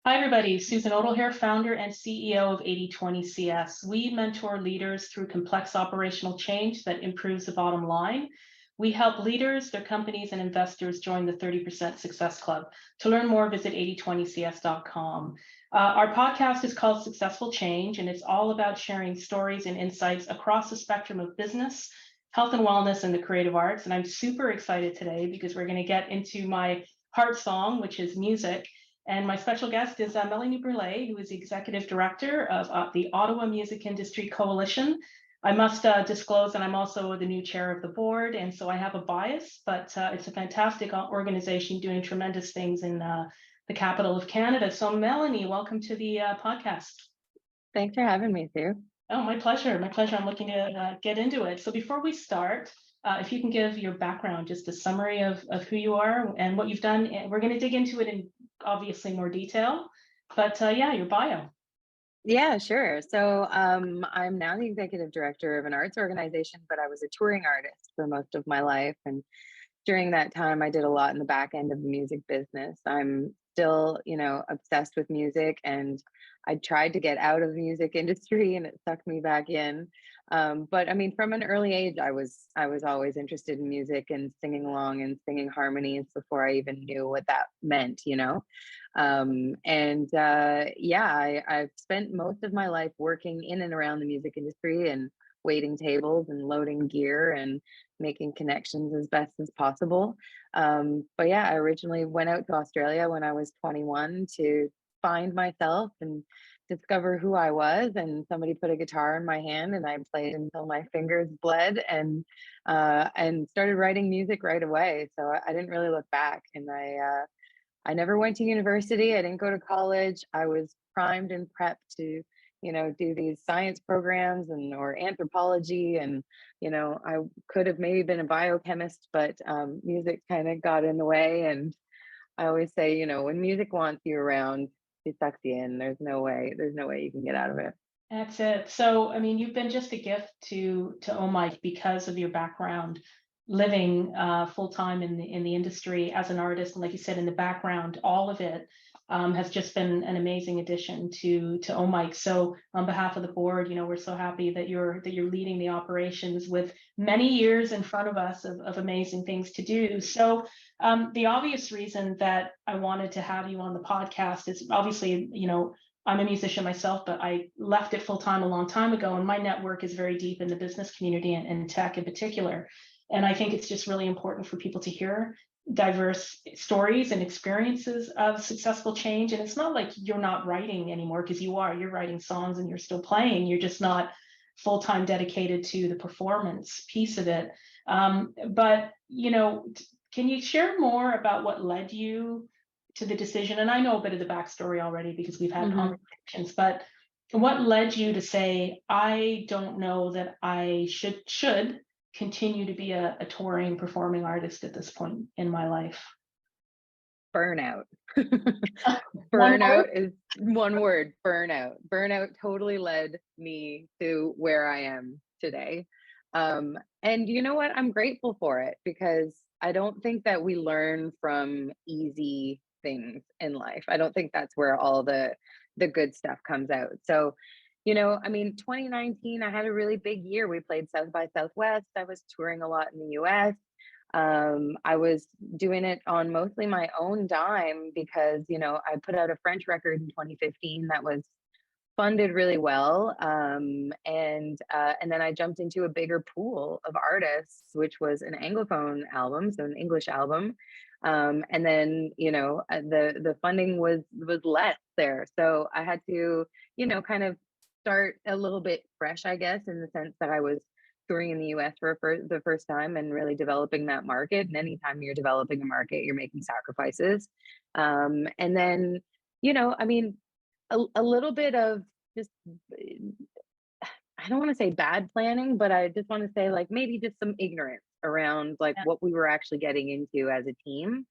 Hi, everybody. Susan Odell here, founder and CEO of 80/20 CS. We mentor leaders through complex operational change that improves the bottom line. We help leaders, their companies, and investors join the 30% Success Club. To learn more, visit 8020cs.com. Our podcast is called Successful Change, and it's all about sharing stories and insights across the spectrum of business, health and wellness, and the creative arts. And I'm super excited today because we're going to get into my heart song, which is music. And my special guest is Melanie Brulee, who is the Executive Director of the Ottawa Music Industry Coalition. I must disclose that I'm also the new chair of the board, and so I have a bias, but it's a fantastic organization doing tremendous things in the capital of Canada. So Melanie, welcome to the podcast. Thanks for having me, Sue. Oh, my pleasure. My pleasure. I'm looking to get into it. So before we start, if you can give your background, just a summary of who you are and what you've done. And we're going to dig into it in obviously more detail, but yeah, your bio. Yeah, sure. So I'm now the executive director of an arts organization, but I was a touring artist for most of my life. And during that time, I did a lot in the back end of the music business. I'm still, obsessed with music, and I tried to get out of the music industry and it sucked me back in. But I mean, from an early age, I was always interested in music and singing along and singing harmonies before I even knew what that meant. Yeah, I've spent most of my life working in and around the music industry and waiting tables and loading gear and making connections as best as possible. But yeah, I originally went out to Australia when I was 21 to find myself and discover who I was. And somebody put a guitar in my hand, and I played until my fingers bled, and started writing music right away. So I didn't really look back, and I never went to university. I didn't go to college. I was primed and prepped to, do these science programs or anthropology. And, I could have maybe been a biochemist, but music kind of got in the way. And I always say, when music wants you around, it sucks you in. There's no way you can get out of it. That's it. So, I mean, you've been just a gift to Oh Mike because of your background, living full time in the industry as an artist, and like you said, in the background, all of it has just been an amazing addition to Oh Mike. So, on behalf of the board, we're so happy that you're leading the operations with many years in front of us of amazing things to do. So, the obvious reason that I wanted to have you on the podcast is obviously, I'm a musician myself, but I left it full time a long time ago. And my network is very deep in the business community and tech in particular. And I think it's just really important for people to hear diverse stories and experiences of successful change. And it's not like you're not writing anymore, because you're writing songs and you're still playing. You're just not full time dedicated to the performance piece of it. But, can you share more about what led you to the decision? And I know a bit of the backstory already because we've had hmm conversations, but what led you to say, I don't know that I should continue to be a touring performing artist at this point in my life? Burnout. One word? Burnout is one word. Burnout totally led me to where I am today. And you know what? I'm grateful for it, because I don't think that we learn from easy things in life. I don't think that's where all the good stuff comes out. So, I mean, 2019, I had a really big year. We played South by Southwest. I was touring a lot in the US. I was doing it on mostly my own dime because, I put out a French record in 2015 that was funded really well. And then I jumped into a bigger pool of artists, which was an Anglophone album, so an English album. And then, the funding was less there. So I had to, kind of start a little bit fresh, I guess, in the sense that I was touring in the US for the first time and really developing that market. And anytime you're developing a market, you're making sacrifices. And then, I mean, a little bit of just, I don't want to say bad planning, but I just want to say, like, maybe just some ignorance around like Yeah. what we were actually getting into as a team.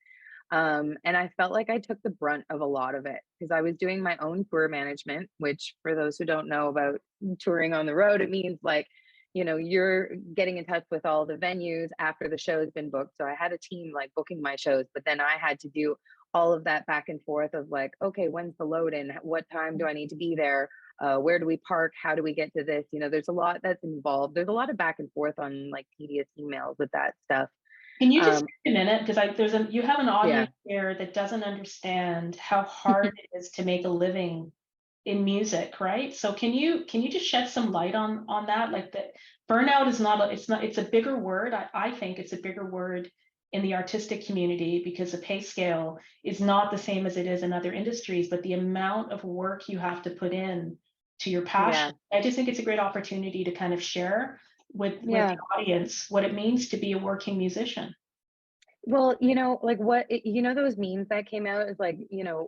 And I felt like I took the brunt of a lot of it because I was doing my own tour management, which, for those who don't know about touring on the road, it means like, you're getting in touch with all the venues after the show has been booked. So I had a team like booking my shows, but then I had to do all of that back and forth of like, okay, when's the load in? What time do I need to be there? Where do we park? How do we get to this? There's a lot that's involved. There's a lot of back and forth on like tedious emails with that stuff. Can you just Um, take a minute? Because you have an yeah, audience here that doesn't understand how hard it is to make a living in music, right? So can you just shed some light on that? Like that burnout is not it's a bigger word. I think it's a bigger word in the artistic community because the pay scale is not the same as it is in other industries, but the amount of work you have to put in to your yeah, passion. I just think it's a great opportunity to kind of share with yeah. the audience what it means to be a working musician. Well, like those memes that came out is like,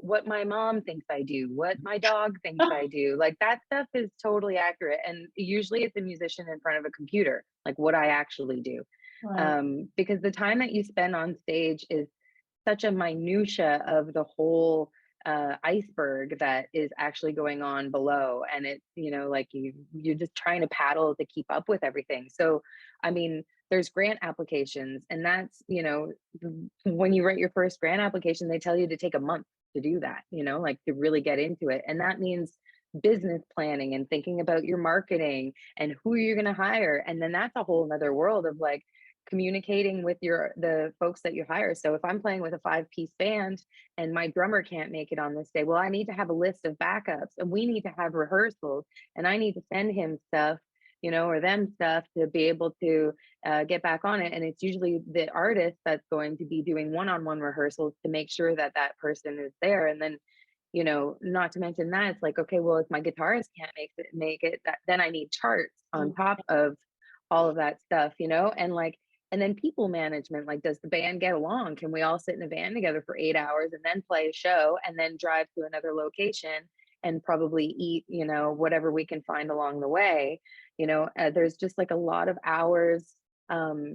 what my mom thinks I do, what my dog thinks I do. Like that stuff is totally accurate. And usually it's a musician in front of a computer, like what I actually do. Right. Because the time that you spend on stage is such a minutia of the whole iceberg that is actually going on below, and it's like you're just trying to paddle to keep up with everything. So I mean, there's grant applications, and that's when you write your first grant application, they tell you to take a month to do that, like to really get into it, and that means business planning and thinking about your marketing and who you're going to hire, and then that's a whole nother world of like communicating with the folks that you hire. So if I'm playing with a 5-piece band and my drummer can't make it on this day, well, I need to have a list of backups, and we need to have rehearsals, and I need to send him stuff, or them stuff to be able to get back on it. And it's usually the artist that's going to be doing one-on-one rehearsals to make sure that that person is there. And then not to mention that it's like, okay, well, if my guitarist can't make it, then I need charts on top of all of that stuff, and like, and then people management, like, does the band get along? Can we all sit in a van together for 8 hours and then play a show and then drive to another location and probably eat, whatever we can find along the way? There's just like a lot of hours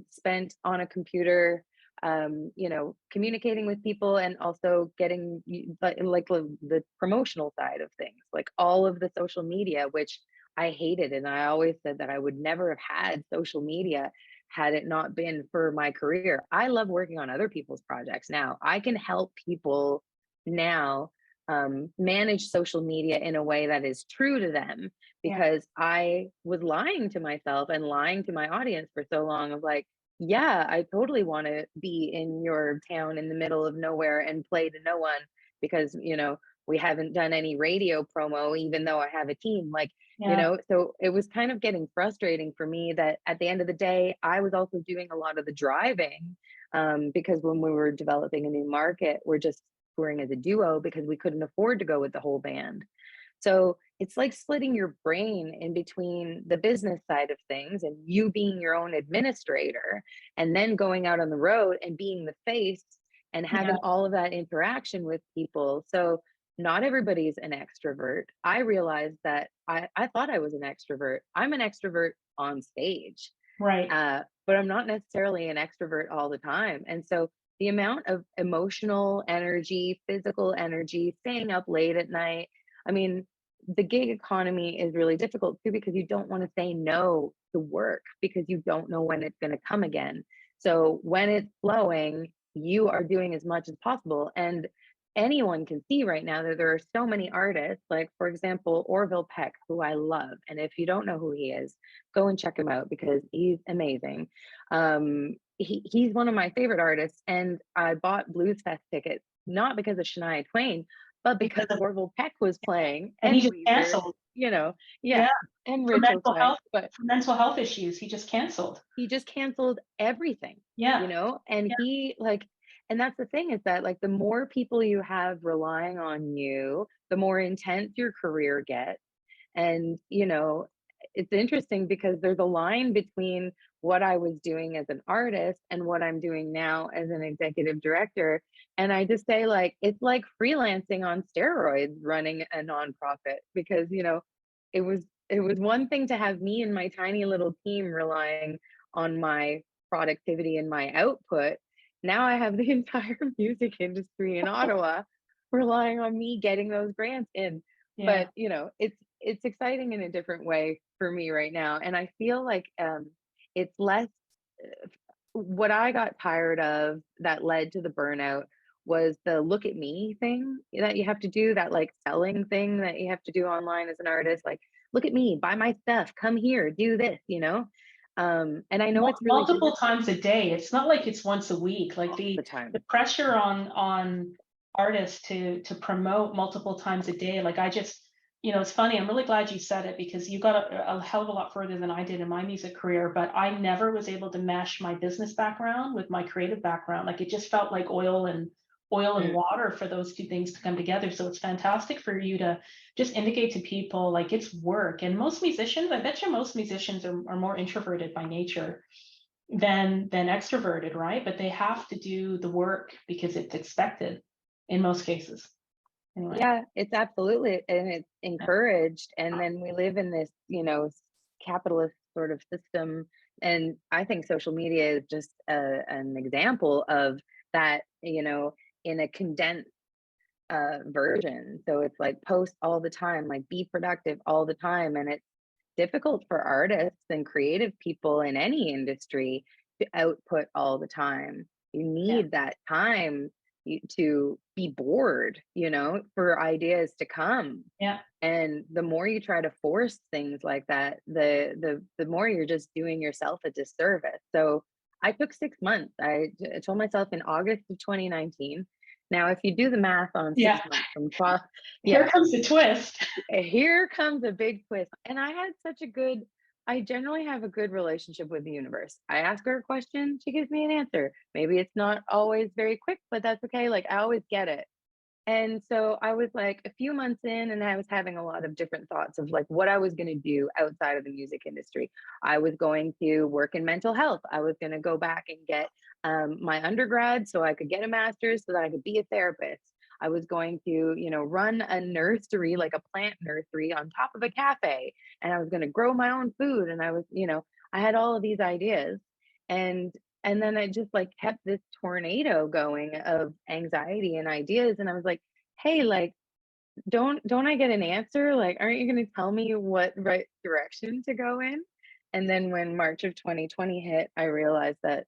spent on a computer, communicating with people, and also getting like the promotional side of things, like all of the social media, which I hated. And I always said that I would never have had social media had it not been for my career. I love working on other people's projects now. I can help people now manage social media in a way that is true to them, Yeah. because I was lying to myself and lying to my audience for so long of like, yeah, I totally want to be in your town in the middle of nowhere and play to no one because, we haven't done any radio promo, even though I have a team. Like, Yeah. so it was kind of getting frustrating for me that at the end of the day, I was also doing a lot of the driving, because when we were developing a new market, we're just touring as a duo because we couldn't afford to go with the whole band. So it's like splitting your brain in between the business side of things and you being your own administrator, and then going out on the road and being the face and Yeah. having all of that interaction with people. So not everybody's an extrovert. I realized that I thought I was an extrovert. I'm an extrovert on stage, Right. but I'm not necessarily an extrovert all the time. And so the amount of emotional energy, physical energy, staying up late at night, I mean, the gig economy is really difficult too because you don't want to say no to work because you don't know when it's going to come again. So when it's flowing, you are doing as much as possible. And anyone can see right now that there are so many artists, like, for example, Orville Peck, who I love. And if you don't know who he is, go and check him out because he's amazing. He's one of my favorite artists. And I bought Blues Fest tickets, not because of Shania Twain, but because Because of, Orville Peck was playing and he and just Weezer, canceled. yeah, Yeah. and For Rachel mental Klein. health, But for mental health issues, he just canceled. he just canceled everything, Yeah. and Yeah. he like, and that's the thing is that like the more people you have relying on you, the more intense your career gets. And, it's interesting because there's a line between what I was doing as an artist and what I'm doing now as an executive director. And I just say, like, it's like freelancing on steroids running a nonprofit because, it was one thing to have me and my tiny little team relying on my productivity and my output. Now I have the entire music industry in Ottawa relying on me getting those grants in. Yeah. But it's exciting in a different way for me right now, and I feel like it's less what I got tired of that led to the burnout was the look at me thing that you have to do, that like selling thing that you have to do online as an artist, like, look at me, buy my stuff, come here, do this, you know? And I know it's really Multiple difficult times a day. It's not like it's once a week. Like all the the time. pressure on artists to promote multiple times a day. Like I just, it's funny. I'm really glad you said it because you got a hell of a lot further than I did in my music career. But I never was able to mesh my business background with my creative background. Like it just felt like oil and Mm, water for those two things to come together. So it's fantastic for you to just indicate to people like it's work. And most musicians, I bet you most musicians are more introverted by nature than extroverted, right? But they have to do the work because it's expected in most cases. Anyway. yeah, it's absolutely, and it's encouraged. And then we live in this, capitalist sort of system. And I think social media is just an example of that, in a condensed version. So it's like post all the time, like be productive all the time. And it's difficult for artists and creative people in any industry to output all the time. You Yeah. need that time to be bored, for ideas to come. Yeah. And the more you try to force things like that, the more you're just doing yourself a disservice. So I took 6 months. I told myself in August of 2019. Now, if you do the math on Yeah. 6 months from Here yeah, comes the twist. here comes a big twist. And I generally have a good relationship with the universe. I ask her a question, she gives me an answer. Maybe it's not always very quick, but that's okay. Like I always get it. And so I was like a few months in, and I was having a lot of different thoughts of like what I was going to do outside of the music industry. I was going to work in mental health. I was going to go back and get my undergrad so I could get a master's so that I could be a therapist. I was going to, run a nursery, like a plant nursery on top of a cafe, and I was going to grow my own food. And I had all of these ideas. And and then I just like kept this tornado going of anxiety and ideas. And I was like, hey, like, don't I get an answer? Like, aren't you gonna tell me what right direction to go in? And then when March of 2020 hit, I realized that,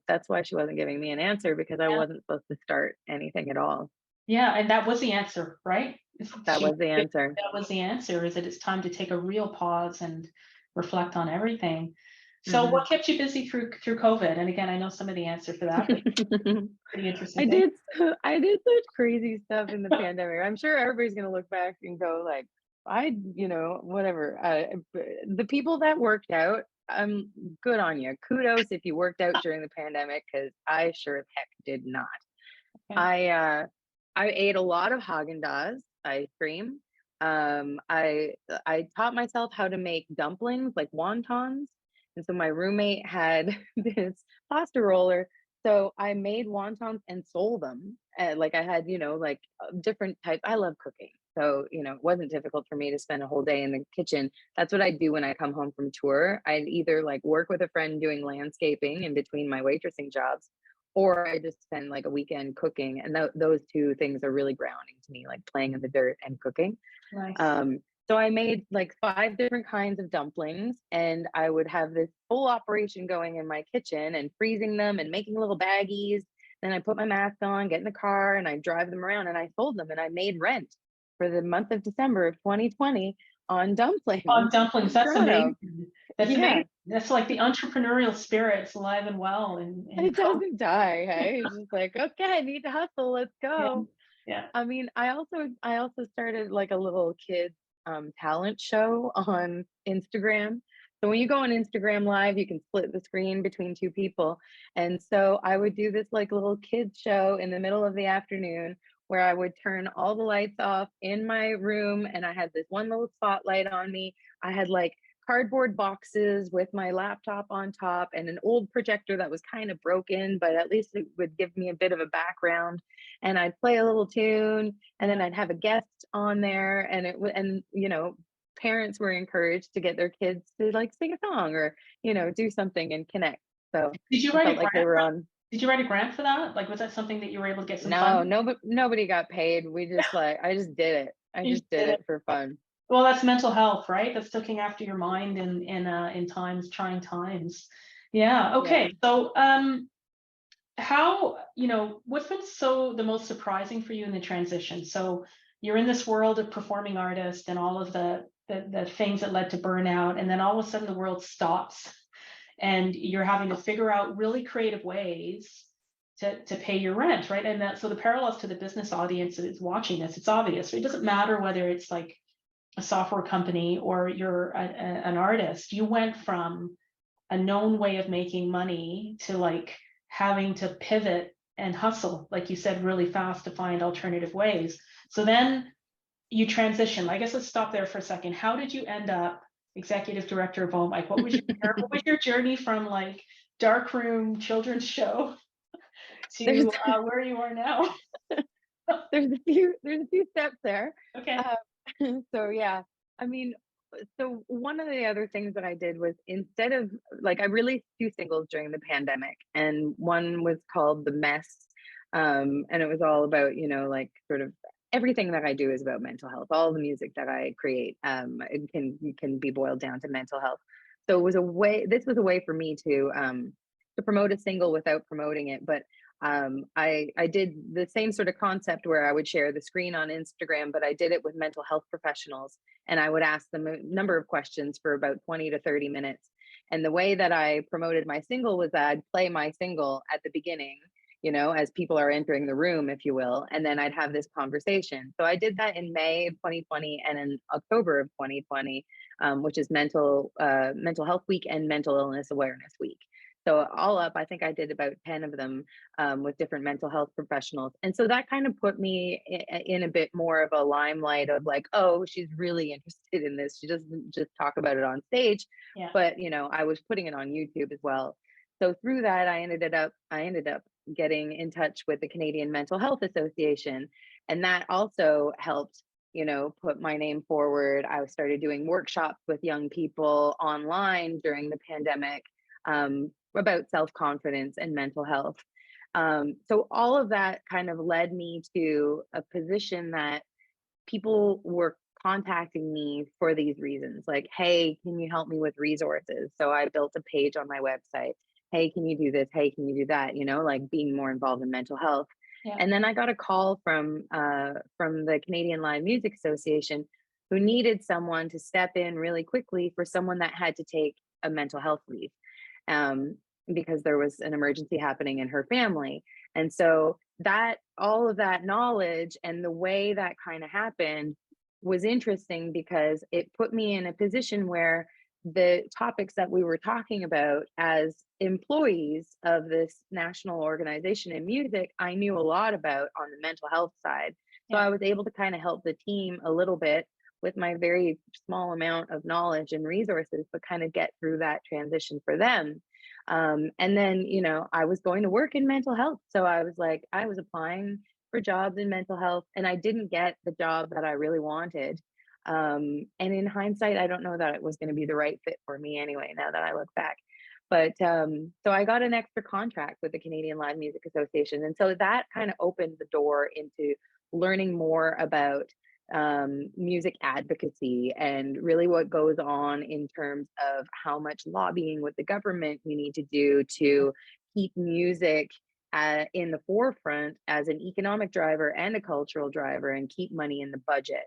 that's why she wasn't giving me an answer, because I Yeah. wasn't supposed to start anything at all. Yeah. And that was the answer, right? That was the answer. That was the answer is that it's time to take a real pause and reflect on everything. So Mhm. what kept you busy through COVID? And again, I know some of the answer for that, but pretty interesting I thing. did I did such crazy stuff in the pandemic. I'm sure everybody's gonna look back and go like, whatever. The people that worked out, good on you. Kudos if you worked out during the pandemic, because I sure as heck did not. Okay. I ate a lot of Haagen-Dazs ice cream. I taught myself how to make dumplings, like wontons. And so my roommate had this pasta roller. So I made wontons and sold them. Like I had, different types. I love cooking. So, it wasn't difficult for me to spend a whole day in the kitchen. That's what I do when I come home from tour. I'd either like work with a friend doing landscaping in between my waitressing jobs, or I just spend like a weekend cooking. And those two things are really grounding to me, like playing in the dirt and cooking. Nice. So I made like 5 different kinds of dumplings, and I would have this full operation going in my kitchen and freezing them and making little baggies. Then I put my mask on, get in the car, and I drive them around, and I sold them, and I made rent for the month of December of 2020. On On dumplings dumplings, in that's Toronto. amazing. That's Yeah, amazing. That's like the entrepreneurial spirit's alive and well in it COVID. doesn't die. Hey, it's just like, okay, I need to hustle. Let's Yeah. go. Yeah. I mean, I also started like a little kids talent show on Instagram. So when you go on Instagram live, you can split the screen between two people. And so I would do this like little kids show in the middle of the afternoon, where I would turn all the lights off in my room, and I had this one little spotlight on me. I had like cardboard boxes with my laptop on top and an old projector that was kind of broken, but at least it would give me a bit of a background. And I'd play a little tune, and then Yeah. I'd have a guest on there, and parents were encouraged to get their kids to like sing a song or do something and connect. So Did you I write a felt like they grant? were on. Did you write a grant for that? Like, was that something that you were able to get some No, funding? nobody got paid. We just like I just did it. I You just just did did it. it for fun. Well, that's mental health, right? That's looking after your mind in trying times. Yeah. Yeah. Okay. So how, what's been the most surprising for you in the transition? So you're in this world of performing artists and all of the things that led to burnout, and then all of a sudden the world stops and you're having to figure out really creative ways to pay your rent, right? And that, so the parallels to the business audience that is watching this, it's obvious. It doesn't matter whether it's like a software company or you're an artist. You went from a known way of making money to like having to pivot and hustle, like you said, really fast to find alternative ways. So then you transition. I guess let's stop there for a second. How did you end up executive director of Like, what was your journey from like darkroom children's show There's to where you are now? there's a few steps there. Okay. So yeah, I mean, so one of the other things that I did was, instead of like, I released two singles during the pandemic, and one was called The Mess. And it was all about, like sort of everything that I do is about mental health. All the music that I create, it can be boiled down to mental health. So this was a way for me to promote a single without promoting it. But I did the same sort of concept where I would share the screen on Instagram, but I did it with mental health professionals, and I would ask them a number of questions for about 20 to 30 minutes. And the way that I promoted my single was that I'd play my single at the beginning, as people are entering the room, if you will, and then I'd have this conversation. So I did that in May of 2020 and in October of 2020, which is mental health week and mental illness awareness week. So all up, I think I did about 10 of them, with different mental health professionals. And so that kind of put me in a bit more of a limelight of like, oh, she's really interested in this. She doesn't just talk about it on stage, Yeah. but I was putting it on YouTube as well. So through that, I ended up getting in touch with the Canadian Mental Health Association, and that also helped, put my name forward. I started doing workshops with young people online during the pandemic, about self-confidence and mental health. So all of that kind of led me to a position that people were contacting me for these reasons, like, hey, can you help me with resources? So I built a page on my website. Hey, can you do this? Hey, can you do that? Like being more involved in mental health. Yeah. And then I got a call from the Canadian Live Music Association, who needed someone to step in really quickly for someone that had to take a mental health leave, um, because there was an emergency happening in her family. And so that all of that knowledge and the way that kind of happened was interesting, because it put me in a position where the topics that we were talking about as employees of this national organization in music, I knew a lot about on the mental health side. So Yeah. I was able to kind of help the team a little bit with my very small amount of knowledge and resources, but kind of get through that transition for them. And then, I was going to work in mental health. So I was like, I was applying for jobs in mental health, and I didn't get the job that I really wanted. And in hindsight, I don't know that it was going to be the right fit for me anyway, now that I look back. But so I got an extra contract with the Canadian Live Music Association. And so that kind of opened the door into learning more about music advocacy, and really what goes on in terms of how much lobbying with the government you need to do to keep music in the forefront as an economic driver and a cultural driver, and keep money in the budget.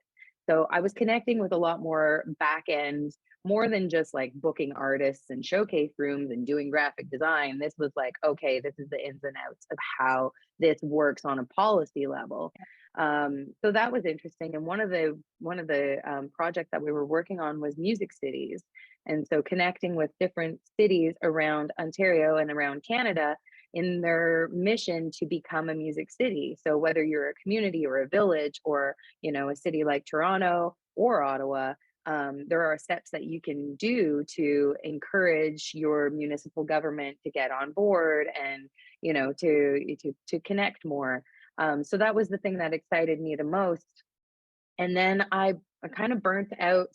So I was connecting with a lot more back end, more than just like booking artists and showcase rooms and doing graphic design. This was like, okay, this is the ins and outs of how this works on a policy level. So that was interesting. And one of the projects that we were working on was music cities, and so connecting with different cities around Ontario and around Canada in their mission to become a music city. So whether you're a community or a village, or a city like Toronto or Ottawa, there are steps that you can do to encourage your municipal government to get on board, and to connect more. So that was the thing that excited me the most. And then I kind of burnt out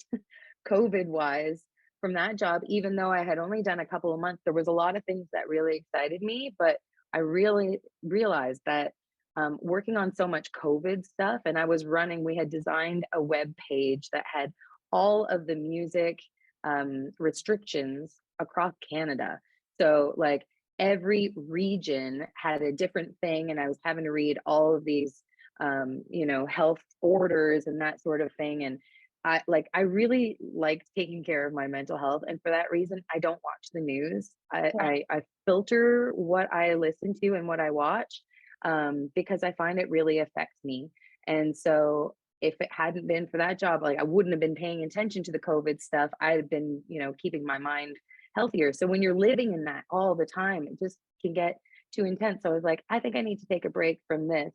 COVID wise from that job. Even though I had only done a couple of months, there was a lot of things that really excited me, but I really realized that, working on so much COVID stuff, and we had designed a web page that had all of the music restrictions across Canada. So like every region had a different thing, and I was having to read all of these health orders and that sort of thing. And I really liked taking care of my mental health, and for that reason I don't watch the news. I filter what I listen to and what I watch, because I find it really affects me. And so if it hadn't been for that job, like, I wouldn't have been paying attention to the COVID stuff. I'd have been, keeping my mind healthier. So when you're living in that all the time, it just can get too intense. So I was like, I think I need to take a break from this.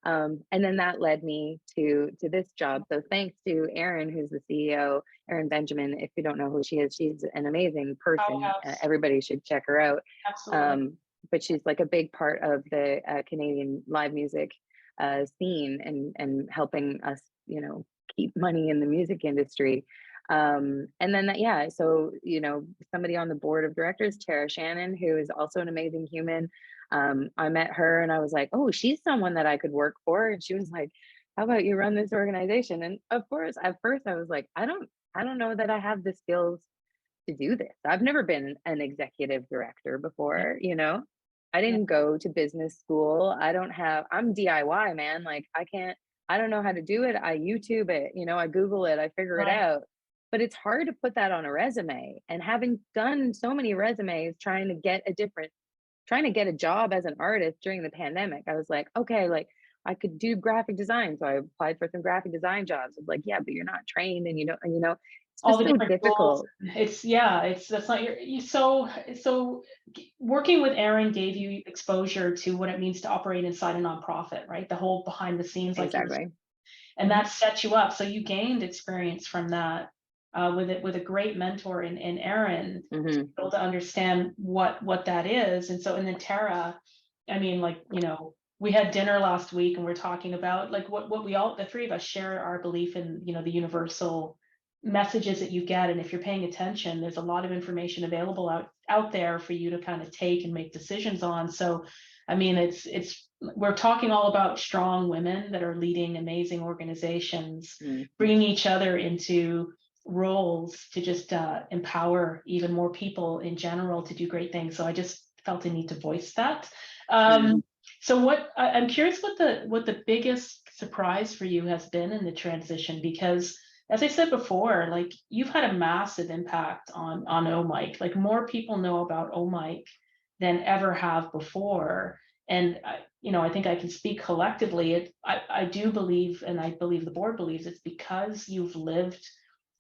And then that led me to this job. So thanks to Erin, who's the CEO, Erin Benjamin. If you don't know who she is, she's an amazing person. Powerhouse. Everybody should check her out. Absolutely. But she's like a big part of the Canadian live music scene, and helping us, keep money in the music industry. And then so somebody on the board of directors, Tara Shannon, who is also an amazing human. I met her and I was like, oh, she's someone that I could work for. And she was like, how about you run this organization? And of course, at first I was like, I don't know that I have the skills to do this. I've never been an executive director Yeah. before. I Yeah. didn't go to business school. I'm DIY, man. Like, I don't know how to do it. I YouTube it, I Google it, I figure it Right. out. But it's hard to put that on a resume. And having done so many resumes trying to get a job as an artist during the pandemic, I was like, okay, like, I could do graphic design. So I applied for some graphic design jobs. It's like, yeah, but you're not trained, and it's All just the so different tools. difficult. That's not so working with Erin gave you exposure to what it means to operate inside a nonprofit, right? The whole behind the scenes, like you were, Exactly. and Hmm. that set you up. So you gained experience from that, with a great mentor in Erin, to be Hmm. able to understand what that is. And then Tara, I mean, like, we had dinner last week and we're talking about like what we all, the three of us, share our belief in, the universal messages that you get. And if you're paying attention, there's a lot of information available out there for you to kind of take and make decisions on. So I mean, it's we're talking all about strong women that are leading amazing organizations, Hmm. bringing each other into roles to just empower even more people in general to do great things. So I just felt a need to voice that. Hmm. So I'm curious what the biggest surprise for you has been in the transition, because as I said before, like, you've had a massive impact on OMIC. Like, more people know about OMIC than ever have before. And I think I can speak collectively. I do believe, and I believe the board believes, it's because you've lived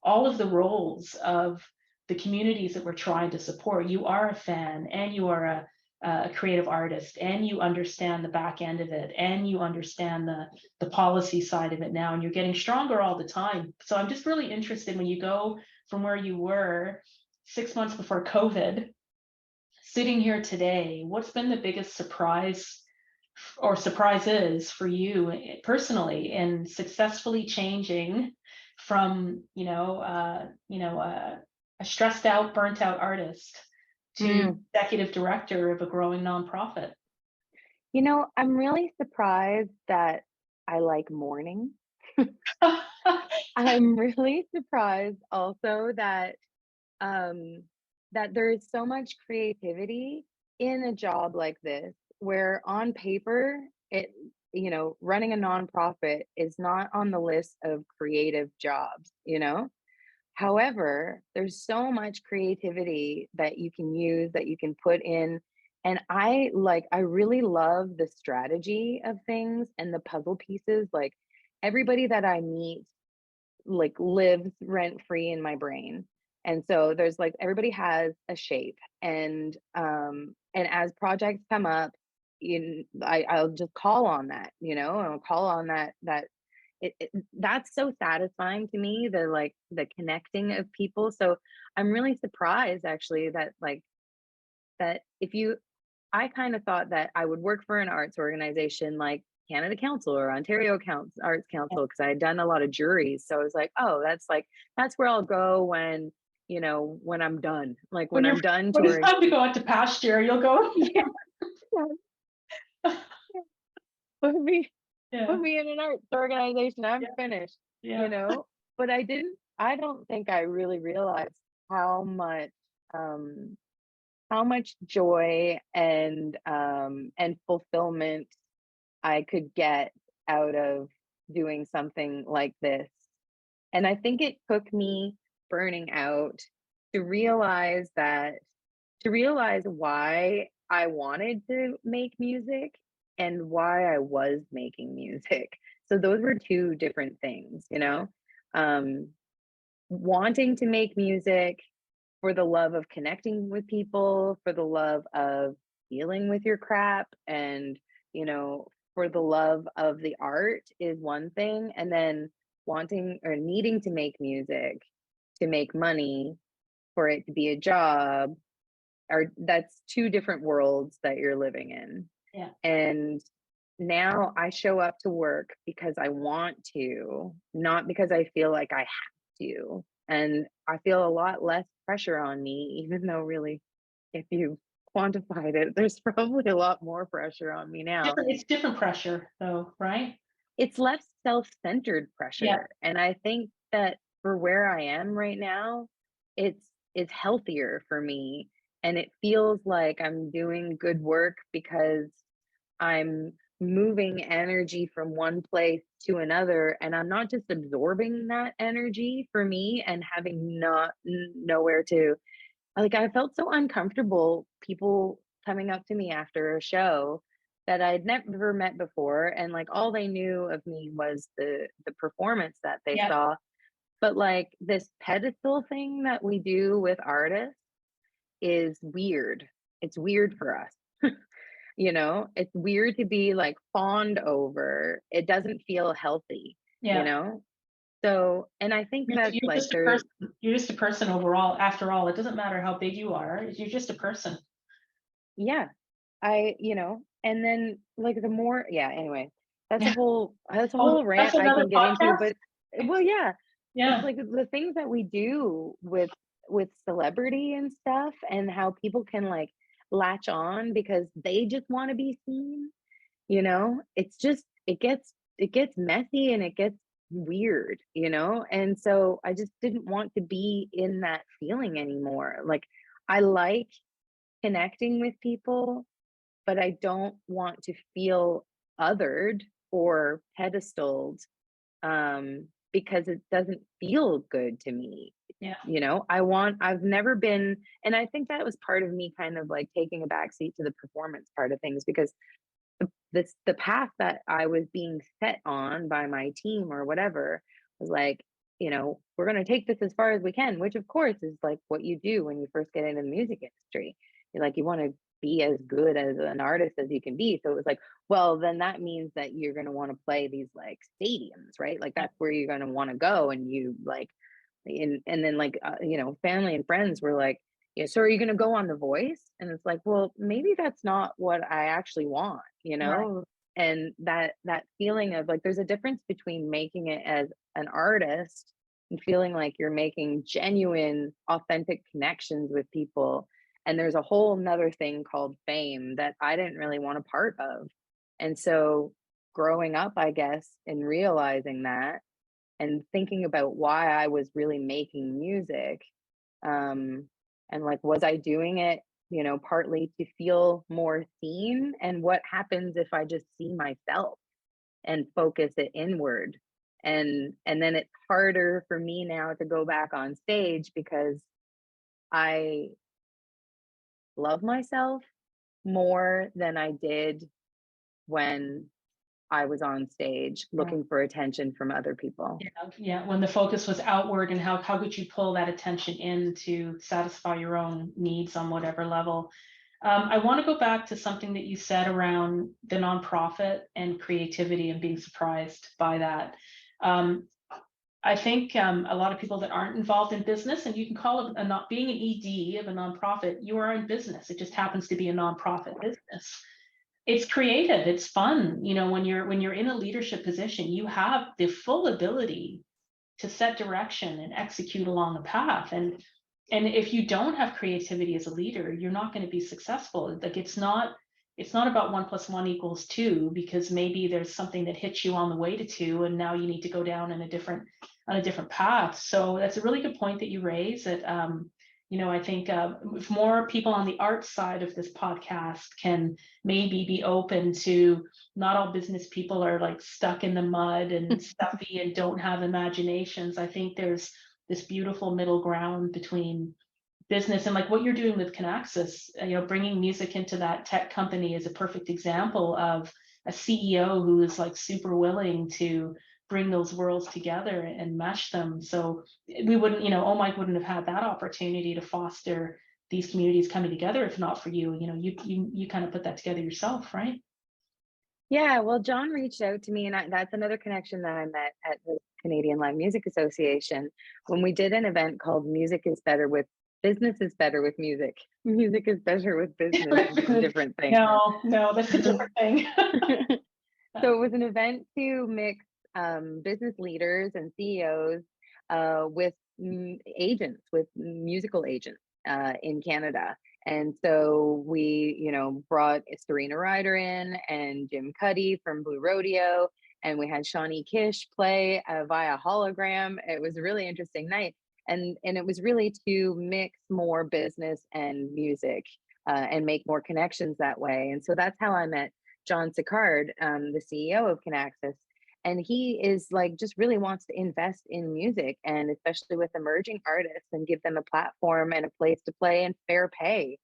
all of the roles of the communities that we're trying to support. You are a fan, and you are a creative artist, and you understand the back end of it, and you understand the policy side of it now, and you're getting stronger all the time. So I'm just really interested, when you go from where you were 6 months before COVID, sitting here today, what's been the biggest surprise or surprises for you personally in successfully changing from, a stressed out, burnt out artist to Mm. executive director of a growing nonprofit? I'm really surprised that I like mourning. I'm really surprised also um, that there is so much creativity in a job like this, where on paper, running a nonprofit is not on the list of creative jobs. However, there's so much creativity that you can use, that you can put in. And I really love the strategy of things and the puzzle pieces. Like, everybody that I meet, like, lives rent free in my brain. And so there's like, everybody has a shape, and as projects come up, I'll just call on that, and I'll call on that that's so satisfying to me, the connecting of people. So I'm really surprised, actually, that, like, that if you I kind of thought that I would work for an arts organization like Canada Council or Ontario Arts Council, because I had done a lot of juries. So I was like, oh, that's where I'll go when I'm done, like When when you're I'm done when it's touring. time to go out to pasture, you'll go. Yeah, put me Yeah, put me in an arts organization. I'm yeah, finished, you yeah. know. But I don't think I really realized how much um how much joy and fulfillment I could get out of doing something like this. And I think it took me burning out to realize that to realize why I wanted to make music and why I was making music. So those were two different things, you know? Um, Wanting to make music for the love of connecting with people, for the love of dealing with your crap, and, you know, for the love of the art is one thing. And then wanting or needing to make music to make money, for it to be a job, are that's two different worlds that you're living in. Yeah. And now I show up to work because I want to, not because I feel like I have to. And I feel a lot less pressure on me, even though really, if you quantified it, there's probably a lot more pressure on me now. It's different pressure though, right? It's less self-centered Yeah. pressure. And I think that for where I am right now, it's healthier for me. And it feels like I'm doing good work because I'm moving energy from one place to another, and I'm not just absorbing that energy for me and having nowhere to, like, I felt so uncomfortable, people coming up to me after a show that I'd never met before, and like all they knew of me was the performance that they Yeah. saw. But like this pedestal thing that we do with artists is weird. It's weird for us. You know, it's weird to be like fawned over. It doesn't feel healthy, you Yeah. know? So, and I think that's You're like just a there, person. You're just a person overall. After all, it doesn't matter how big you are. You're just a person. yeah, you know, and then like the more, yeah, anyway, Yeah. that's a Oh, whole that's rant I another can get into, podcast. but well, yeah, it's Yeah. like the things that we do with celebrity and stuff and how people can like latch on because they just want to be seen, you know? It's just it gets messy and it gets weird, you know? And so I just didn't want to be in that feeling anymore. Like I like connecting with people, but I don't want to feel othered or pedestaled, because it doesn't feel good to me. Yeah. You know, I've never been, and I think that was part of me kind of like taking a back seat to the performance part of things because the path that I was being set on by my team or whatever was like, you know, we're going to take this as far as we can, which of course is like what you do when you first get into the music industry. You're like, you want to be as good as an artist as you can be. So it was like, well, then that means that you're going to want to play these like stadiums, right? Like Yeah. that's where you're going to want to go. And you like, and then like, you know, family and friends were like, yeah, so are you going to go on The Voice? And it's like, well, maybe that's not what I actually want, you Right. know? And that feeling of like there's a difference between making it as an artist and feeling like you're making genuine, authentic connections with people. And there's a whole nother thing called fame that I didn't really want a part of. And so growing up, I guess, and realizing that and thinking about why I was really making music, um, and like, was I doing it, you know, partly to feel more seen? And what happens if I just see myself and focus it inward? And then it's harder for me now to go back on stage because I love myself more than I did when I was on stage Yeah. looking for attention from other people. Yeah. Yeah. When the focus was outward, and how could you pull that attention in to satisfy your own needs on whatever level? I want to go back to something that you said around the nonprofit and creativity and being surprised by that. Um, I think a lot of people that aren't involved in business, and you can call it not being an ED of a nonprofit, you are in business. It just happens to be a nonprofit business. It's creative, it's fun. You know, when you're in a leadership position, you have the full ability to set direction and execute along a path. And if you don't have creativity as a leader, you're not going to be successful. Like it's not about 1 + 1 = 2, because maybe there's something that hits you on the way to 2, and now you need to go down in a different on a different path. So that's a really good point that you raise, that I think if more people on the art side of this podcast can maybe be open to, not all business people are like stuck in the mud and stuffy and don't have imaginations. I think there's this beautiful middle ground between business and like what you're doing with Kinaxis, bringing music into that tech company is a perfect example of a CEO who is like super willing to bring those worlds together and mesh them. So we wouldn't, Mike wouldn't have had that opportunity to foster these communities coming together if not for you. You kind of put that together yourself, right? Yeah, well, John reached out to me, and that's another connection that I met at the Canadian Live Music Association when we did an event called "Music is Better with Business is Better with Music." Music is better with business is a different thing. No, that's a different thing. So it was an event to mix business leaders and CEOs with agents, with musical agents in Canada. And so we, brought Serena Ryder in and Jim Cuddy from Blue Rodeo, and we had Shawnee Kish play via hologram. It was a really interesting night, and it was really to mix more business and music and make more connections that way. And so that's how I met John Sicard, the CEO of Kinaxis. And he is like, just really wants to invest in music, and especially with emerging artists, and give them a platform and a place to play and fair pay,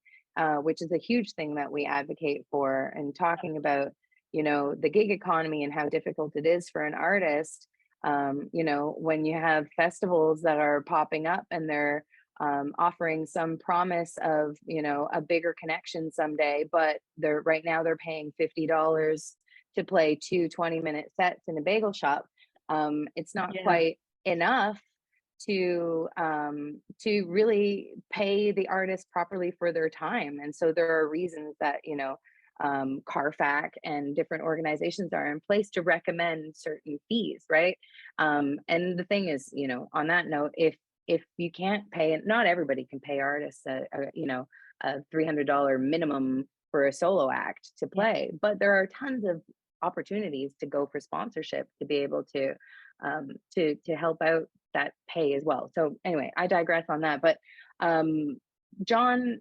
which is a huge thing that we advocate for. And talking about, the gig economy and how difficult it is for an artist, when you have festivals that are popping up and they're offering some promise of, a bigger connection someday, but they're right now they're paying $50 to play 2 20-minute sets in a bagel shop. It's not Yeah. quite enough to really pay the artist properly for their time. And so there are reasons that, Carfax and different organizations are in place to recommend certain fees, right? And the thing is, on that note, if you can't pay, and not everybody can pay artists a $300 minimum for a solo act to play, but there are tons of opportunities to go for sponsorship to be able to help out that pay as well. So anyway, I digress on that. But John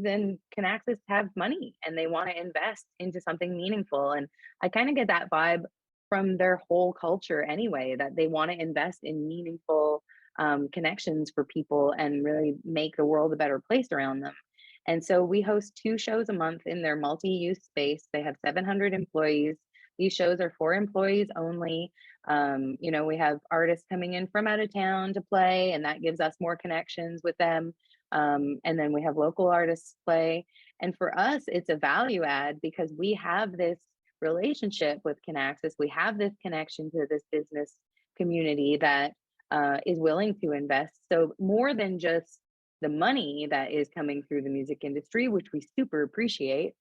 then Kinaxis have money and they want to invest into something meaningful. And I kind of get that vibe from their whole culture anyway, that they want to invest in meaningful connections for people and really make the world a better place around them. And so we host 2 shows a month in their multi-use space. They have 700 employees. These shows are for employees only. We have artists coming in from out of town to play, and that gives us more connections with them. And then we have local artists play. And for us, it's a value add because we have this relationship with Kinaxis. We have this connection to this business community that is willing to invest. So more than just the money that is coming through the music industry, which we super appreciate,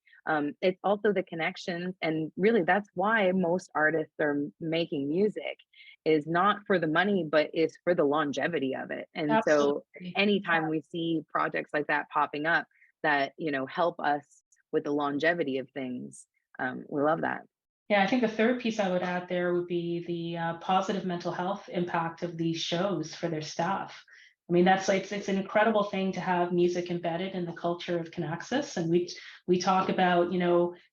it's also the connections. And really, that's why most artists are making music, is not for the money, but is for the longevity of it. And so anytime we see projects like that popping up that, help us with the longevity of things, we love that. Yeah, I think the third piece I would add there would be the positive mental health impact of these shows for their staff. I mean, that's like, it's an incredible thing to have music embedded in the culture of Kinaxis. And we talk about,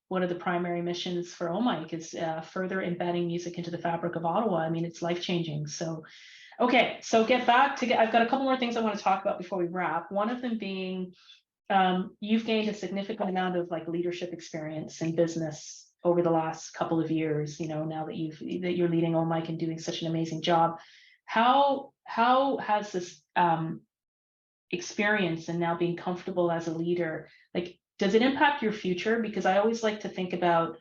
one of the primary missions for OMIC is further embedding music into the fabric of Ottawa. I mean, it's life-changing. So, okay, so I've got a couple more things I want to talk about before we wrap. One of them being, you've gained a significant amount of like leadership experience in business over the last couple of years, now that you're leading OMIC and doing such an amazing job. How has this experience and now being comfortable as a leader, like, does it impact your future? Because I always like to think about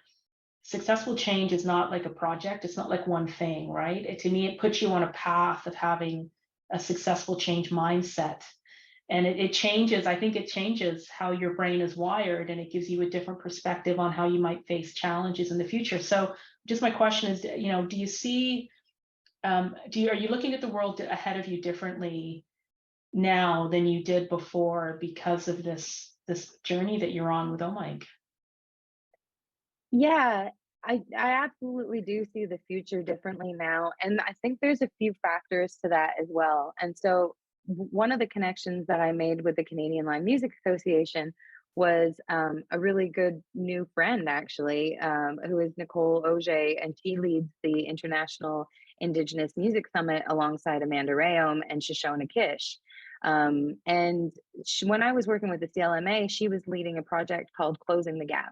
successful change is not like a project. It's not like one thing, right? To me, it puts you on a path of having a successful change mindset. And it changes, I think it changes how your brain is wired, and it gives you a different perspective on how you might face challenges in the future. So just my question is, do you see, are you looking at the world ahead of you differently now than you did before because of this journey that you're on with OMIC? Yeah, I absolutely do see the future differently now. And I think there's a few factors to that as well. And so one of the connections that I made with the Canadian Live Music Association was a really good new friend, actually, who is Nicole Auger, and she leads the International Indigenous Music Summit alongside Amanda Rayom and Shoshona Kish. And when I was working with the CLMA, she was leading a project called Closing the Gap.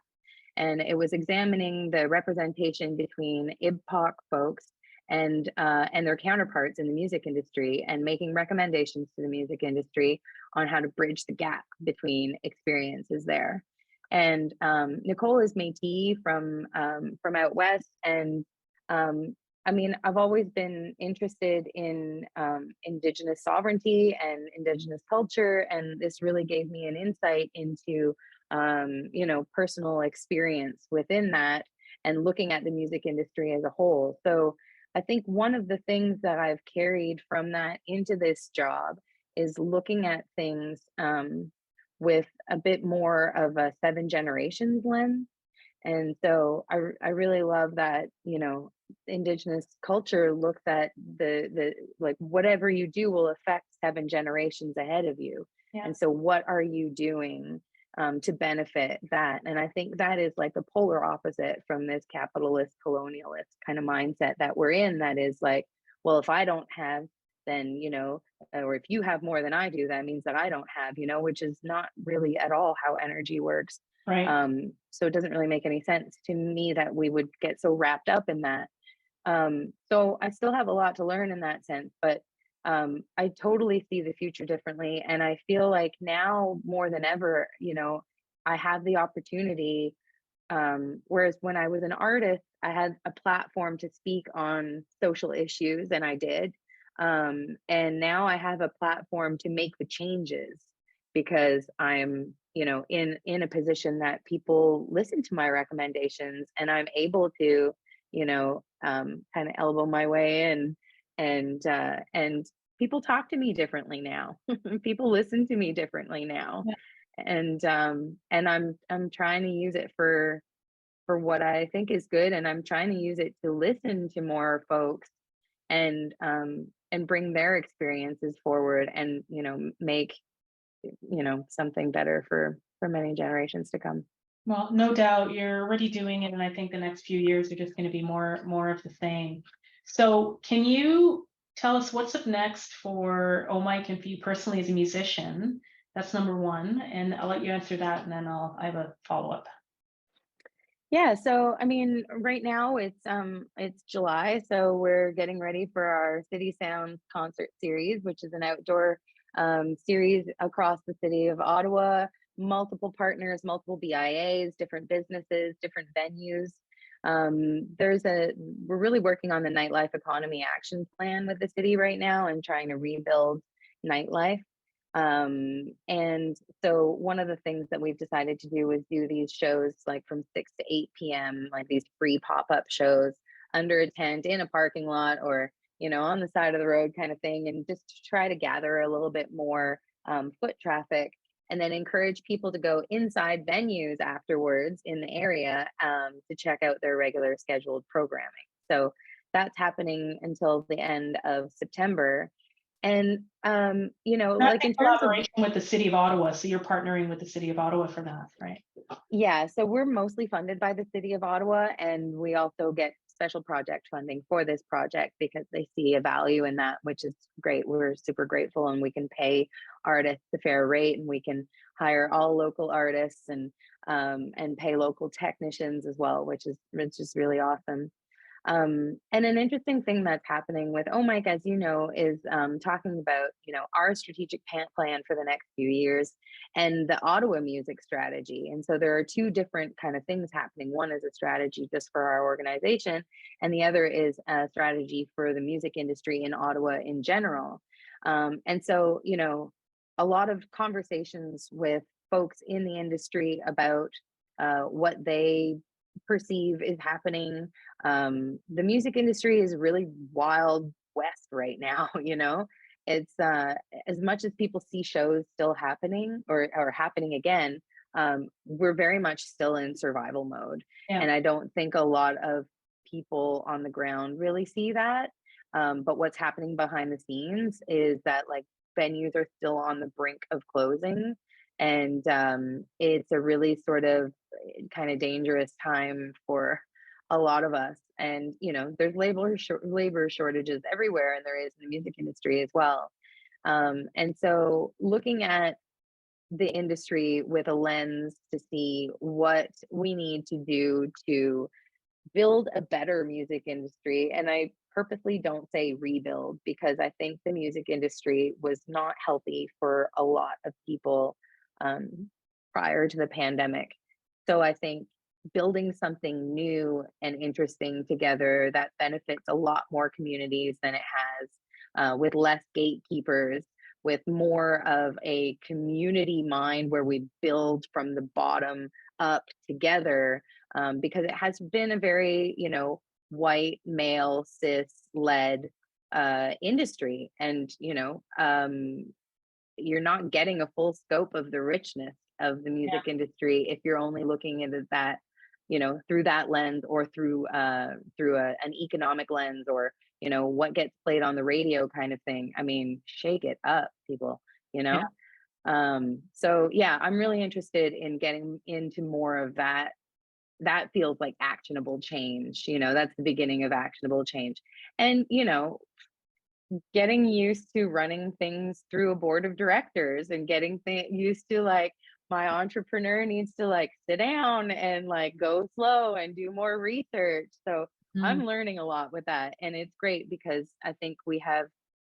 And it was examining the representation between IBPOC folks and their counterparts in the music industry, and making recommendations to the music industry on how to bridge the gap between experiences there. And Nicole is Métis from out west, and I mean, I've always been interested in Indigenous sovereignty and Indigenous culture, and this really gave me an insight into you know, personal experience within that, and looking at the music industry as a whole. So I think one of the things that I've carried from that into this job is looking at things with a bit more of a 7 generations lens. And so I really love that, you know, Indigenous culture looks at the like, whatever you do will affect 7 generations ahead of you. Yeah. And so what are you doing to benefit that? And I think that is like the polar opposite from this capitalist colonialist kind of mindset that we're in, that is like, well, if I don't have, then, you know, or if you have more than I do, that means that I don't have, you know, which is not really at all how energy works. Right. So it doesn't really make any sense to me that we would get so wrapped up in that. So I still have a lot to learn in that sense, but I totally see the future differently. And I feel like now more than ever, you know, I have the opportunity. Whereas when I was an artist, I had a platform to speak on social issues, and I did. And now I have a platform to make the changes, because I'm, you know, in a position that people listen to my recommendations, and I'm able to, you know, kind of elbow my way in, and people talk to me differently now. People listen to me differently now. Yeah. And I'm trying to use it for what I think is good, and I'm trying to use it to listen to more folks, and bring their experiences forward, and, you know, make, you know, something better for many generations to come. Well, no doubt you're already doing it, and I think the next few years are just going to be more of the same. So, can you tell us what's up next for Oh Mike and for you personally as a musician? That's number one, and I'll let you answer that, and then I have a follow up. Yeah, so I mean, right now it's July, so we're getting ready for our City Sounds concert series, which is an outdoor series across the city of Ottawa, multiple partners, multiple BIAs, different businesses, different venues. We're really working on the nightlife economy action plan with the city right now, and trying to rebuild nightlife. And so one of the things that we've decided to do is do these shows like from 6 to 8 p.m., like these free pop-up shows under a tent in a parking lot, or, you know, on the side of the road kind of thing, and just to try to gather a little bit more foot traffic, and then encourage people to go inside venues afterwards in the area to check out their regular scheduled programming. So that's happening until the end of September. And you know, That's like in in terms of, collaboration with the city of Ottawa, so you're partnering with the city of Ottawa for that, right? yeah, so we're mostly funded by the city of Ottawa, and we also get special project funding for this project because they see a value in that, which is great. We're super grateful, and we can pay artists a fair rate, and we can hire all local artists, and pay local technicians as well, which is really awesome. And an interesting thing that's happening with Oh Mike, as you know, is talking about, you know, our strategic plan for the next few years, and the Ottawa music strategy. And so there are two different kind of things happening. One is a strategy just for our organization, and the other is a strategy for the music industry in Ottawa in general. And so, you know, a lot of conversations with folks in the industry about what they perceive is happening. The music industry is really wild west right now. You know, it's as much as people see shows still happening, or happening again, we're very much still in survival mode. Yeah. And I don't think a lot of people on the ground really see that. But what's happening behind the scenes is that, like, venues are still on the brink of closing. And it's a really sort of kind of dangerous time for a lot of us. And, there's labor shortages everywhere, and there is in the music industry as well. And so looking at the industry with a lens to see what we need to do to build a better music industry. And I purposely don't say rebuild, because I think the music industry was not healthy for a lot of people um, prior to the pandemic. So I think building something new and interesting together that benefits a lot more communities than it has, with less gatekeepers, with more of a community mind where we build from the bottom up together, because it has been a very, white male cis led industry. And, you're not getting a full scope of the richness of the Yeah. music industry if you're only looking at it that, through that lens, or through an economic lens, or what gets played on the radio kind of thing. I mean, shake it up, people, you Yeah. know. So yeah, I'm really interested in getting into more of that. That feels like actionable change. That's the beginning of actionable change. And getting used to running things through a board of directors, and getting used to, like, my entrepreneur needs to, like, sit down and, like, go slow and do more research. So Mm. I'm learning a lot with that, and it's great because I think we have,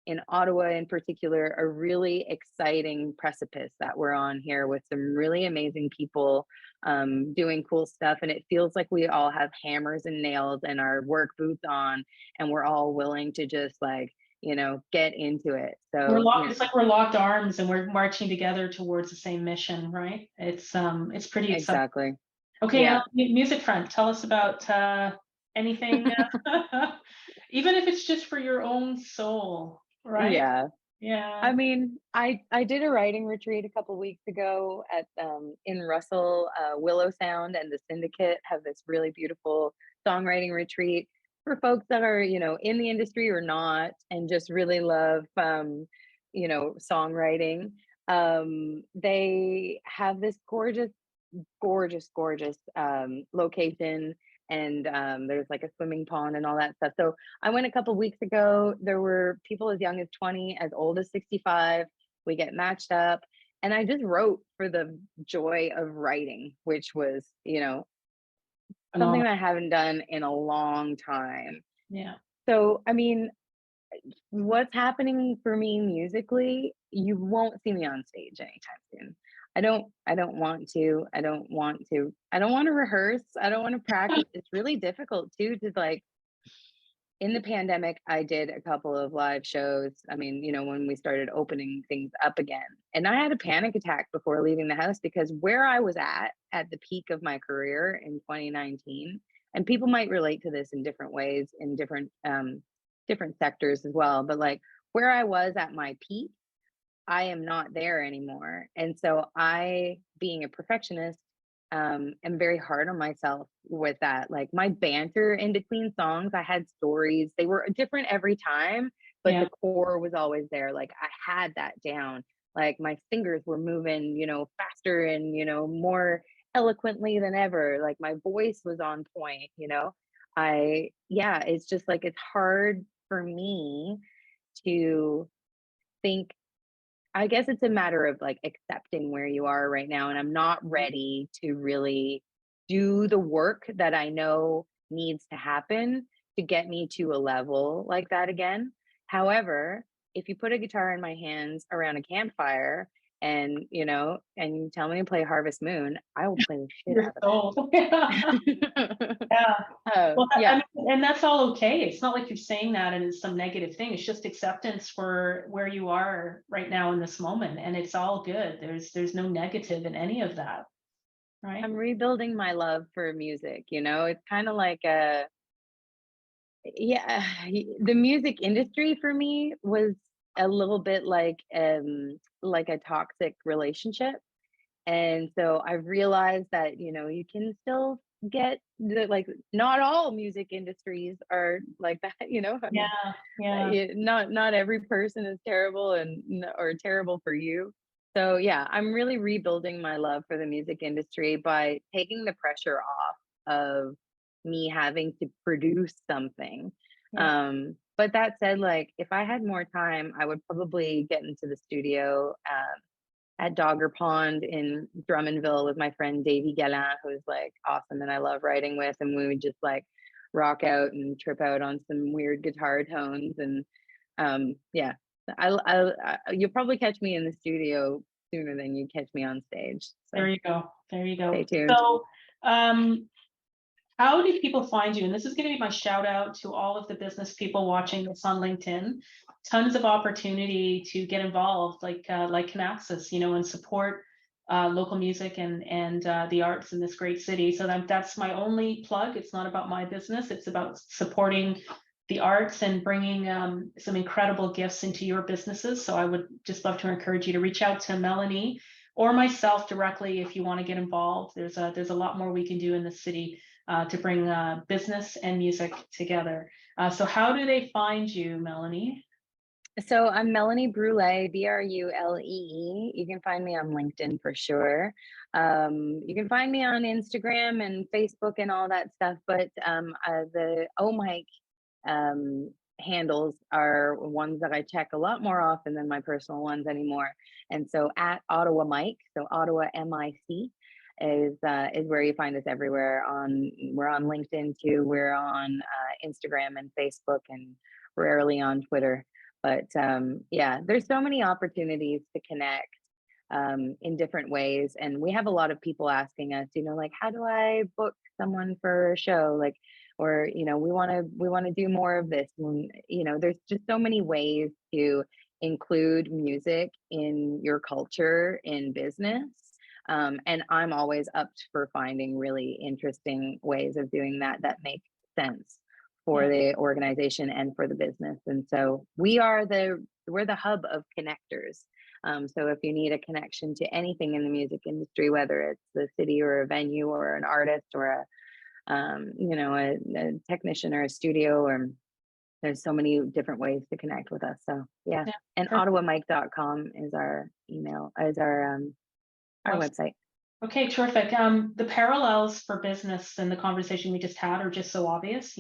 in Ottawa in particular, a really exciting precipice that we're on here, with some really amazing people doing cool stuff. And it feels like we all have hammers and nails and our work boots on, and we're all willing to just, like, get into it. We're So, locked, it's like we're locked arms and we're marching together towards the same mission, right? It's pretty exciting. exactly. Okay, Yeah. music front, tell us about anything, even if it's just for your own soul, right? Yeah. Yeah. I mean, I did a writing retreat a couple weeks ago at in Russell. Willow Sound and the Syndicate have this really beautiful songwriting retreat for folks that are, in the industry or not, and just really love songwriting. They have this gorgeous, gorgeous, gorgeous location, and there's like a swimming pond and all that stuff. So I went a couple weeks ago. There were people as young as 20, as old as 65. We get matched up, and I just wrote for the joy of writing, which was, something Phenomenal. that I haven't done in a long time. Yeah. So, I mean, what's happening for me musically, you won't see me on stage anytime soon. I don't want to. I don't want to rehearse. I don't want to practice. It's really difficult too to, like, in the pandemic, I did a couple of live shows. I mean, when we started opening things up again, and I had a panic attack before leaving the house, because where I was at the peak of my career in 2019, and people might relate to this in different ways, in different sectors as well, but, like, where I was at my peak, I am not there anymore. And so I, being a perfectionist, am very hard on myself with that. Like, my banter in between songs, I had stories. They were different every time, but Yeah. the core was always there. Like, I had that down. Like, my fingers were moving, faster and, more eloquently than ever. Like, my voice was on point. Yeah, it's just like, it's hard for me to think. I guess it's a matter of, like, accepting where you are right now, and I'm not ready to really do the work that I know needs to happen to get me to a level like that again. However, if you put a guitar in my hands around a campfire, and you tell me to play Harvest Moon, I will play the shit Your out of soul. Yeah. it. Yeah. Well, I Yeah, mean, and that's all okay. It's not like you're saying that and it's some negative thing. It's just acceptance for where you are right now in this moment, and it's all good. There's no negative in any of that, right? I'm rebuilding my love for music. It's kind of like a yeah, the music industry for me was a little bit like a toxic relationship. And so I've realized that, you can still get the, like, not all music industries are like that, I mean, Yeah, yeah, not every person is terrible or terrible for you. So yeah, I'm really rebuilding my love for the music industry by taking the pressure off of me having to produce something. yeah. But that said, like, if I had more time, I would probably get into the studio at Dogger Pond in Drummondville with my friend Davey Gallant, who's like awesome and I love writing with, and we would just like rock out and trip out on some weird guitar tones. And yeah, you'll probably catch me in the studio sooner than you catch me on stage. There So you go. There you stay go. tuned. So, how do people find you? And this is going to be my shout out to all of the business people watching this on LinkedIn. Tons of opportunity to get involved, like Kinaxis, and support local music and the arts in this great city. So that's my only plug. It's not about my business. It's about supporting the arts and bringing some incredible gifts into your businesses. So I would just love to encourage you to reach out to Melanie or myself directly if you want to get involved. There's a lot more we can do in the city to bring business and music together. So how do they find you, Melanie? So I'm Melanie Brulee, Brulee. You can find me on LinkedIn for sure. You can find me on Instagram and Facebook and all that stuff. But the Mike handles are ones that I check a lot more often than my personal ones anymore. And so at Ottawa Mike, so Ottawa MIC is where you find us everywhere. We're on LinkedIn too. We're on Instagram and Facebook, and rarely on Twitter. But yeah, there's so many opportunities to connect in different ways. And we have a lot of people asking us, like, how do I book someone for a show? Like, or, we want to do more of this. And, there's just so many ways to include music in your culture, in business. And I'm always up for finding really interesting ways of doing that make sense for Yeah, the organization and for the business. And so we're the hub of connectors. So if you need a connection to anything in the music industry, whether it's the city or a venue or an artist or a technician or a studio, or there's so many different ways to connect with us. So yeah. yeah. And Perfect. ottawamike.com is our email, is our website. Okay, terrific. The parallels for business and the conversation we just had are just so obvious,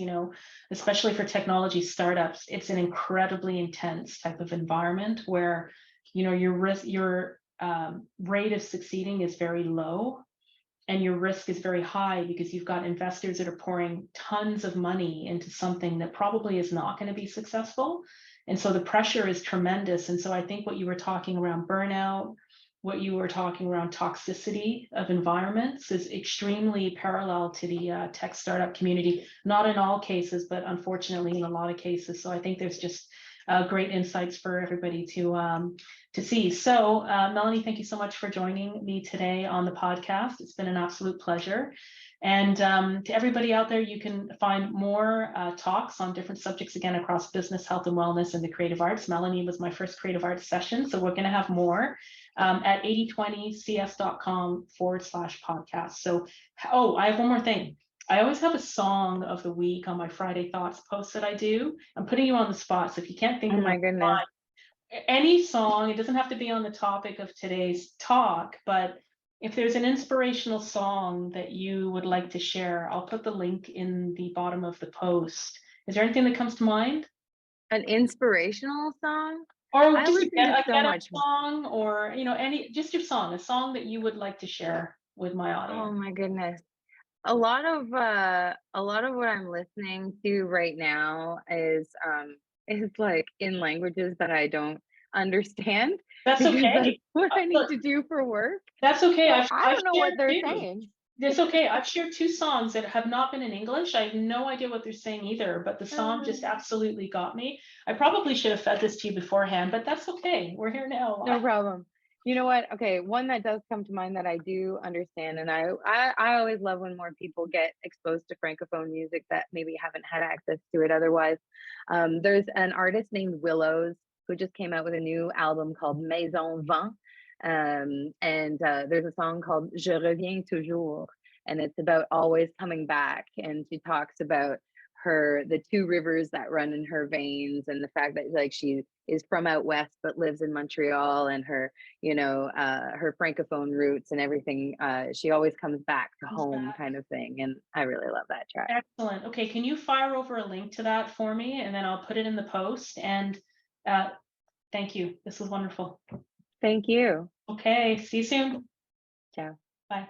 especially for technology startups. It's an incredibly intense type of environment where, your rate of succeeding is very low and your risk is very high because you've got investors that are pouring tons of money into something that probably is not going to be successful. And so the pressure is tremendous. And so I think what you were talking around burnout, what you were talking around toxicity of environments is extremely parallel to the tech startup community, not in all cases, but unfortunately in a lot of cases. So I think there's just great insights for everybody to see. So Melanie, thank you so much for joining me today on the podcast. It's been an absolute pleasure. And to everybody out there, you can find more talks on different subjects, again, across business, health and wellness, and the creative arts. Melanie was my first creative arts session, so we're going to have more at 8020cs.com/podcast. So, I have one more thing. I always have a song of the week on my Friday Thoughts post that I do. I'm putting you on the spot, so if you can't think Oh of my one, goodness. any song, it doesn't have to be on the topic of today's talk, but if there's an inspirational song that you would like to share, I'll put the link in the bottom of the post. Is there anything that comes to mind? An inspirational song? Or I just listen to a so get up much. song, or just your song, a song that you would like to share with my Oh audience. my goodness. A lot of what I'm listening to right now is like in languages that I don't understand That's because that's okay. what I need Look, to do for work. that's okay. So I've I I've don't know what shared they're two. saying. That's okay. I've shared two songs that have not been in English. I have no idea what they're saying either, but the song just absolutely got me. I probably should have fed this to you beforehand, but that's okay. We're here now. No problem. You know what? Okay, one that does come to mind that I do understand, and I always love when more people get exposed to francophone music that maybe haven't had access to it otherwise. There's an artist named Willows who just came out with a new album called Maison Vent, and there's a song called Je reviens toujours, and it's about always coming back. And she talks about the two rivers that run in her veins, and the fact that like she is from out west but lives in Montreal, and her, her francophone roots and everything. She always comes back to home, kind of thing, and I really love that track. Excellent. Okay, can you fire over a link to that for me, and then I'll put it in the post. And thank you. This was wonderful. Thank you. Okay, see you soon. Ciao. Bye.